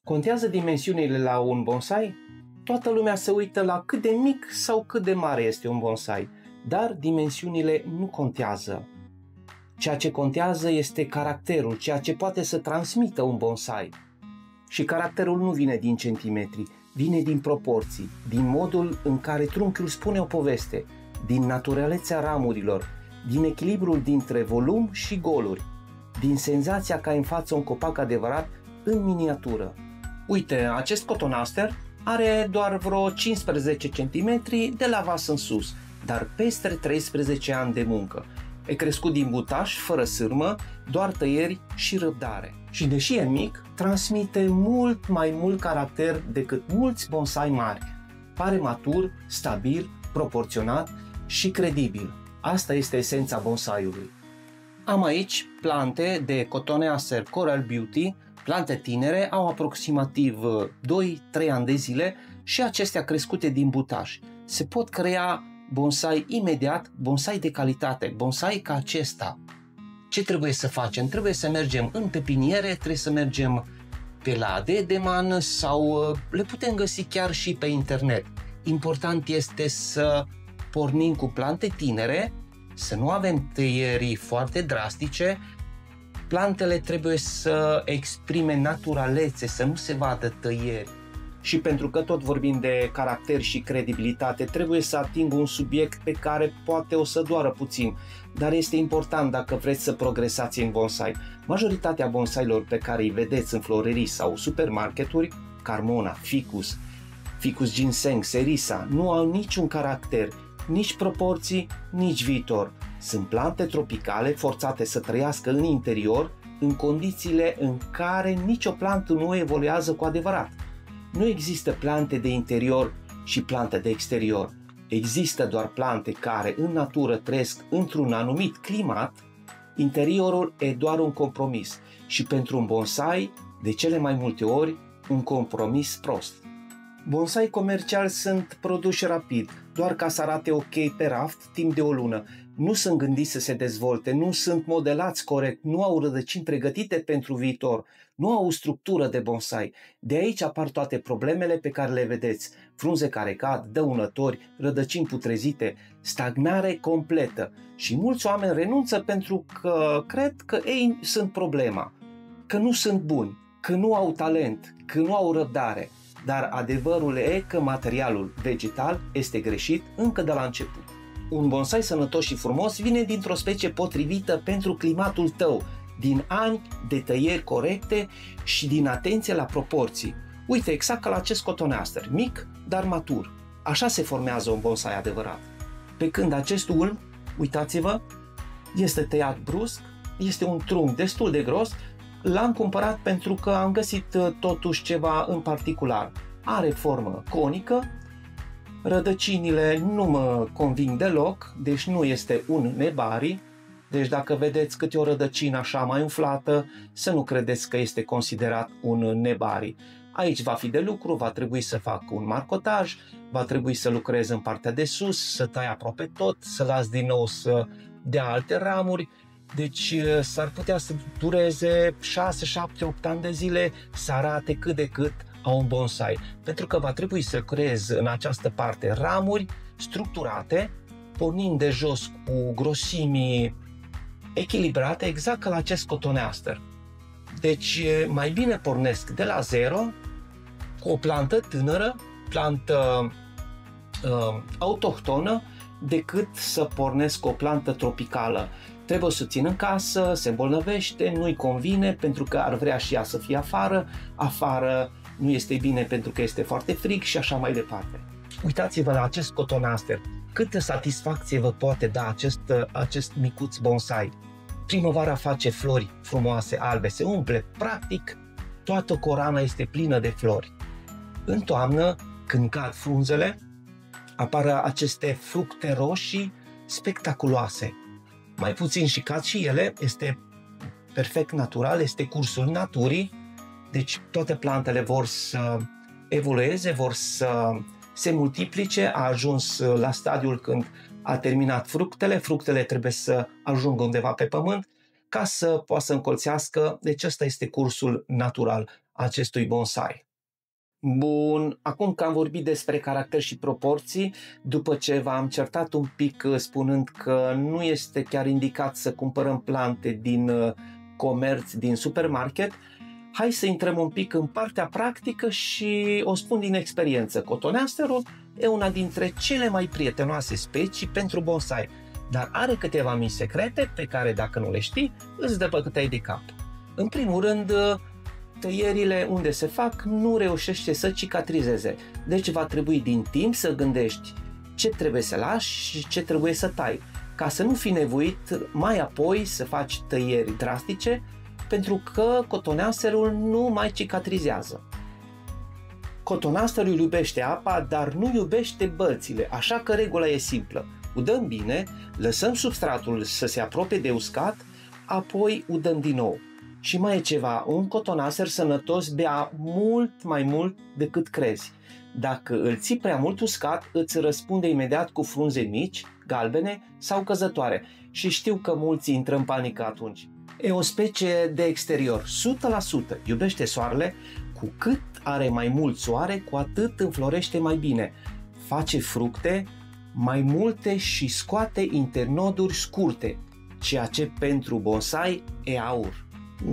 Contează dimensiunile la un bonsai? Toată lumea se uită la cât de mic sau cât de mare este un bonsai, dar dimensiunile nu contează. Ceea ce contează este caracterul, ceea ce poate să transmită un bonsai. Și caracterul nu vine din centimetri, vine din proporții, din modul în care trunchiul spune o poveste, din naturalețea ramurilor, din echilibrul dintre volum și goluri, din senzația că ai în față un copac adevărat în miniatură. Uite, acest cotonaster are doar vreo 15 cm de la vas în sus, dar peste 13 ani de muncă. E crescut din butaș, fără sârmă, doar tăieri și răbdare. Și deși e mic, transmite mult mai mult caracter decât mulți bonsai mari. Pare matur, stabil, proporționat și credibil. Asta este esența bonsaiului. Am aici plante de Cotoneaster Coral Beauty, plante tinere, au aproximativ 2-3 ani de zile și acestea crescute din butaș. Se pot crea bonsai imediat, bonsai de calitate, bonsai ca acesta. Ce trebuie să facem? Trebuie să mergem în pepiniere, trebuie să mergem pe la Dedeman sau le putem găsi chiar și pe internet. Important este să pornim cu plante tinere, să nu avem tăieri foarte drastice. Plantele trebuie să exprime naturalețe, să nu se vadă tăieri. Și pentru că tot vorbim de caracter și credibilitate, trebuie să ating un subiect pe care poate o să doară puțin, dar este important dacă vreți să progresați în bonsai. Majoritatea bonsailor pe care îi vedeți în florării sau supermarketuri, Carmona, Ficus, Ficus ginseng, Serisa, nu au niciun caracter, nici proporții, nici viitor. Sunt plante tropicale forțate să trăiască în interior, în condițiile în care nicio plantă nu evoluează cu adevărat. Nu există plante de interior și plante de exterior. Există doar plante care în natură trăiesc într-un anumit climat. Interiorul e doar un compromis și pentru un bonsai, de cele mai multe ori, un compromis prost. Bonsai comerciali sunt produși rapid, doar ca să arate ok pe raft timp de o lună. Nu sunt gândiți să se dezvolte, nu sunt modelați corect, nu au rădăcini pregătite pentru viitor, nu au o structură de bonsai. De aici apar toate problemele pe care le vedeți: frunze care cad, dăunători, rădăcini putrezite, stagnare completă. Și mulți oameni renunță pentru că cred că ei sunt problema, că nu sunt buni, că nu au talent, că nu au răbdare. Dar adevărul e că materialul vegetal este greșit încă de la început. Un bonsai sănătos și frumos vine dintr-o specie potrivită pentru climatul tău, din ani de tăieri corecte și din atenție la proporții. Uite, exact ca la acest cotoneaster, mic, dar matur. Așa se formează un bonsai adevărat. Pe când acest ulm, uitați-vă, este tăiat brusc, este un trunchi destul de gros. L-am cumpărat pentru că am găsit totuși ceva în particular. Are formă conică, rădăcinile nu mă conving deloc, deci nu este un nebari. Deci dacă vedeți câte o rădăcină așa mai umflată, să nu credeți că este considerat un nebari. Aici va fi de lucru, va trebui să fac un marcotaj, va trebui să lucrez în partea de sus, să tai aproape tot, să las din nou să dea alte ramuri. Deci s-ar putea să dureze 6, 7, 8 ani de zile să arate cât de cât a un bonsai. Pentru că va trebui să creez în această parte ramuri structurate, pornind de jos cu grosimi echilibrate, exact ca la acest cotoneaster. Deci mai bine pornesc de la zero cu o plantă tânără, plantă autohtonă, decât să pornesc o plantă tropicală. Trebuie să o țin în casă, se îmbolnăvește, nu-i convine pentru că ar vrea și ea să fie afară, afară nu este bine pentru că este foarte frig și așa mai departe. Uitați-vă la acest cotonaster, câtă satisfacție vă poate da acest micuț bonsai. Primăvara face flori frumoase, albe, se umple, practic toată corana este plină de flori. În toamnă, când cad frunzele, apar aceste fructe roșii spectaculoase. Mai puțin și cad și ele, este perfect natural, este cursul naturii, deci toate plantele vor să evolueze, vor să se multiplice, a ajuns la stadiul când a terminat fructele trebuie să ajungă undeva pe pământ ca să poată să încolțească, deci ăsta este cursul natural acestui bonsai. Bun, acum că am vorbit despre caracter și proporții, după ce v-am certat un pic spunând că nu este chiar indicat să cumpărăm plante din comerț, din supermarket, hai să intrăm un pic în partea practică și o spun din experiență. Cotoneasterul e una dintre cele mai prietenoase specii pentru bonsai, dar are câteva mici secrete pe care, dacă nu le știi, îți dă băgătăi de cap. În primul rând, tăierile unde se fac nu reușește să cicatrizeze, deci va trebui din timp să gândești ce trebuie să lași și ce trebuie să tai, ca să nu fii nevoit mai apoi să faci tăieri drastice, pentru că cotoneasterul nu mai cicatrizează. Cotoneasterul iubește apa, dar nu iubește bălțile, așa că regula e simplă. Udăm bine, lăsăm substratul să se apropie de uscat, apoi udăm din nou. Și mai e ceva, un cotonaster sănătos bea mult mai mult decât crezi. Dacă îl ții prea mult uscat, îți răspunde imediat cu frunze mici, galbene sau căzătoare. Și știu că mulți intră în panică atunci. E o specie de exterior, 100% iubește soarele, cu cât are mai mult soare, cu atât înflorește mai bine. Face fructe mai multe și scoate internoduri scurte, ceea ce pentru bonsai e aur.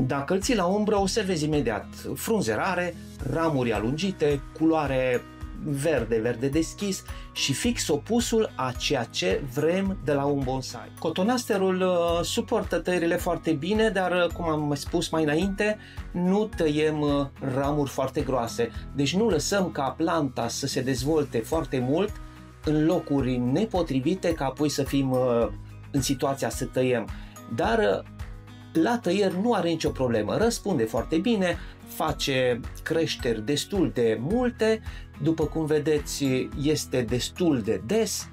Dacă îl ții la umbră, o să vezi imediat frunze rare, ramuri alungite, culoare verde, verde deschis și fix opusul a ceea ce vrem de la un bonsai. Cotonasterul suportă tăierile foarte bine, dar cum am spus mai înainte, nu tăiem ramuri foarte groase. Deci nu lăsăm ca planta să se dezvolte foarte mult în locuri nepotrivite ca apoi să fim în situația să tăiem. Dar la tăieri nu are nicio problemă, răspunde foarte bine, face creșteri destul de multe, după cum vedeți este destul de des.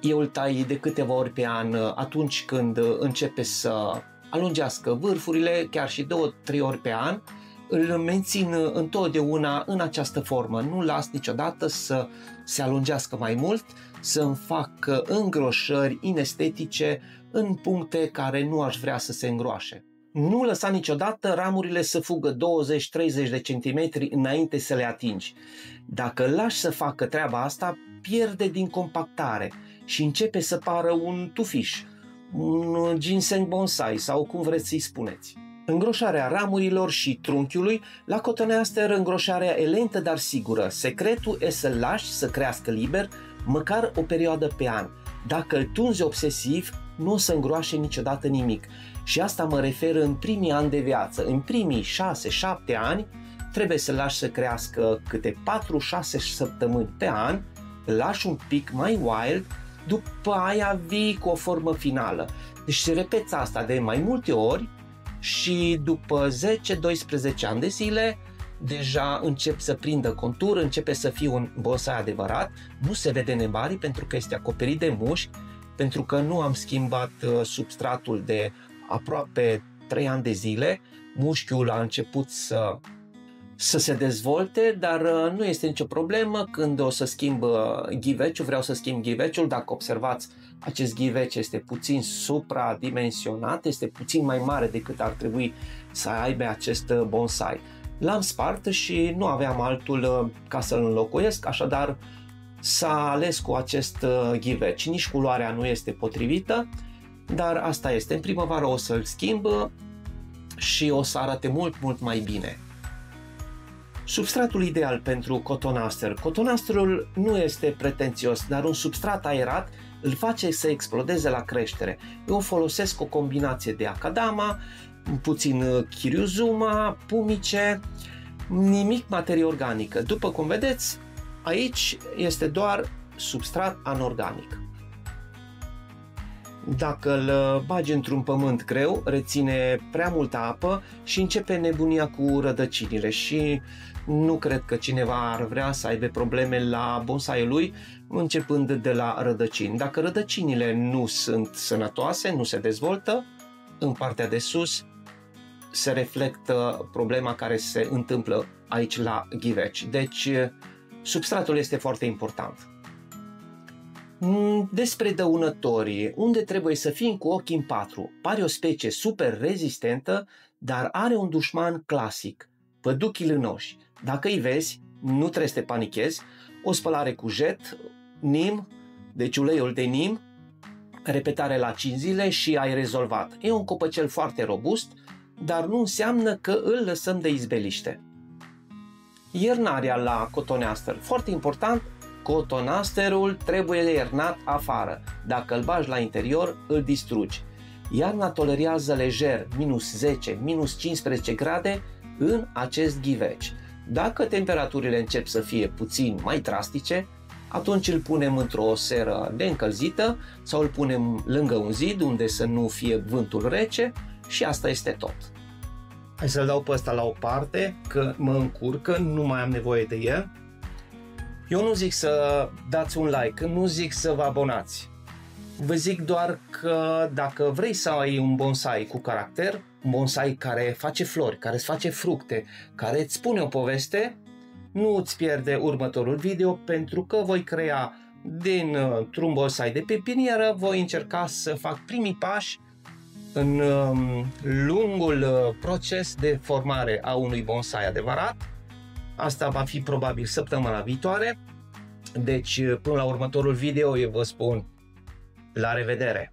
Eu îl tai de câteva ori pe an atunci când începe să alungească vârfurile, chiar și 2-3 ori pe an. Îl mențin întotdeauna în această formă, nu las niciodată să se alungească mai mult, să-mi fac îngroșări inestetice în puncte care nu aș vrea să se îngroașe. Nu lăsa niciodată ramurile să fugă 20-30 de centimetri înainte să le atingi. Dacă lași să facă treaba asta, pierde din compactare și începe să pară un tufiș, un ginseng bonsai sau cum vreți să-i spuneți. Îngroșarea ramurilor și trunchiului, la cotoneaster îngroșarea e lentă, dar sigură. Secretul e să-l lași să crească liber, măcar o perioadă pe an. Dacă îl tunzi obsesiv, nu o să îngroașe niciodată nimic. Și asta mă refer în primii ani de viață. În primii 6-7 ani trebuie să lași să crească câte 4-6 săptămâni pe an, îl lași un pic mai wild, după aia vii cu o formă finală. Deci repeți asta de mai multe ori și după 10-12 ani de zile deja încep să prindă contur, începe să fie un bonsai adevărat, nu se vede nebarii pentru că este acoperit de mușchi, pentru că nu am schimbat substratul de aproape 3 ani de zile, mușchiul a început să se dezvolte, dar nu este nicio problemă când o să schimb ghiveciul, vreau să schimb ghiveciul, dacă observați, acest ghiveci este puțin supradimensionat, este puțin mai mare decât ar trebui să aibă acest bonsai. L-am spart și nu aveam altul ca să-l înlocuiesc, așadar s-a ales cu acest ghiveci. Nici culoarea nu este potrivită, dar asta este. În primăvară o să-l schimb și o să arate mult, mult mai bine. Substratul ideal pentru cotonaster. Cotonasterul nu este pretențios, dar un substrat aerat îl face să explodeze la creștere. Eu folosesc o combinație de acadama, puțin chiriuzuma, pumice, nimic materie organică. După cum vedeți, aici este doar substrat anorganic. Dacă îl bagi într-un pământ greu, reține prea multă apă și începe nebunia cu rădăcinile și nu cred că cineva ar vrea să aibă probleme la bonsaiul lui începând de la rădăcini. Dacă rădăcinile nu sunt sănătoase, nu se dezvoltă, în partea de sus se reflectă problema care se întâmplă aici la ghiveci. Deci substratul este foarte important. Despre dăunătorii, unde trebuie să fim cu ochii în patru. Pare o specie super rezistentă, dar are un dușman clasic, păduchii lânoși. Dacă îi vezi, nu trebuie să te panichezi, o spălare cu jet, nim, deci uleiul de nim, repetare la 5 zile și ai rezolvat. E un copăcel foarte robust, dar nu înseamnă că îl lăsăm de izbeliște. Iernarea la cotoneaster. Foarte important, cotoneasterul trebuie iernat afară. Dacă îl bagi la interior, îl distrugi. Iarna tolerează lejer minus 10, minus 15 grade în acest ghiveci. Dacă temperaturile încep să fie puțin mai drastice, atunci îl punem într-o seră neîncălzită sau îl punem lângă un zid unde să nu fie vântul rece și asta este tot. Hai să-l dau pe ăsta la o parte, că mă încurcă, nu mai am nevoie de el. Eu nu zic să dați un like, nu zic să vă abonați. Vă zic doar că dacă vrei să ai un bonsai cu caracter, un bonsai care face flori, care îți face fructe, care îți spune o poveste, nu îți pierde următorul video, pentru că voi crea dintr-un bonsai de pepinieră, voi încerca să fac primii pași în lungul proces de formare a unui bonsai adevărat. Asta va fi probabil săptămâna viitoare, deci până la următorul video eu vă spun la revedere!